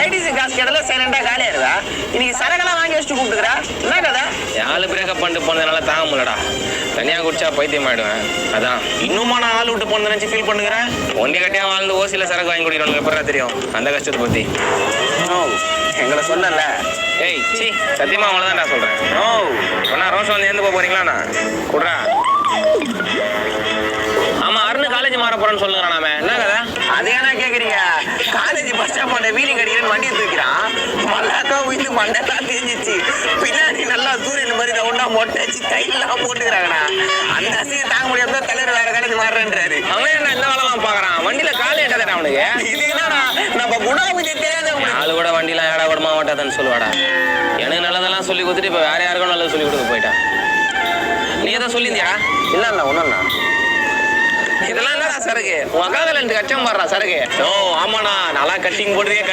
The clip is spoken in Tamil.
சைடிஸ் காசு கேட்டால சைலண்டா காலியா இருக்கா? இன்னைக்கு சரக்கெல்லாம் வாங்கி வச்சுட்டு கூப்பிட்டுக்கிறா. என்ன கதை? ஆளு பிரேக்கப் பண்ணிட்டு போனதுனால தாங்க முடியலடா. தனியா குடிச்சா பைத்தியம் ஆயிடுவேன். அதான் இன்னுமா நான் ஆள் விட்டு போன நினைச்சு ஃபீல் பண்ணுகிறேன். ஒண்டி கட்டியா வாழ்ந்து ஓசியில சரக்கு வாங்கி குடிக்கணும். எப்படா தெரியும் அந்த கஷ்டத்தை பத்தி? எங்களை சொல்லல. ஏய் சி சத்தியமா அவ்வளவுதான்டா சொல்றேன். ஒன்னா ரோஷம் வந்து ஏந்து போறீங்களா? குடுறா. ஆமா அருண் காலேஜ் மாற போறேன்னு சொல்லுங்க. நாம என்ன கதை? அது ஏன்னா கேக்குறீங்க? காலேஜ் பஸ் ஸ்டாப் வீலிங் அடிக்கிறேன்னு வண்டியை தூக்கிறான். மல்லாக்கா உயிந்து மண்டெல்லாம் தெரிஞ்சிச்சு. பின்னாடி நல்லா சூரியன் மாதிரி ஒன்னா மொட்டைச்சு கையெல்லாம் போட்டுக்கிறாங்கண்ணா. அந்த அசிங்க தாங்க முடியாம தான் தலைவர் வேற காலேஜ் மாறுறாரு. அவன் என்ன இந்த வேலைலாம் பாக்குறான்? வண்டியில காலை எட்டாதானே அவனுக்கு? இது என்னடா நம்ம குணாபதி தெரியாத ஆளு கூட வண்டிலாம் ஏடா விடமா மாட்டாதான்னு சொல்லுவாடா. எனக்கு நல்லதெல்லாம் சொல்லி கொடுத்துட்டு இப்ப வேற யாருக்கும் நல்லது சொல்லி கொடுக்க போயிட்டான். நீ ஏதோ சொல்லியிருந்தியா? இல்ல ஒண்ணும்ண்ணா. இதெல்லாம் என்னடா சரக்கு? உன் அக்கால ரெண்டு கச்சம் பாடுறா சரக்கு. ஆமாண்ணா நல்லா கட்டிங் போடுறதே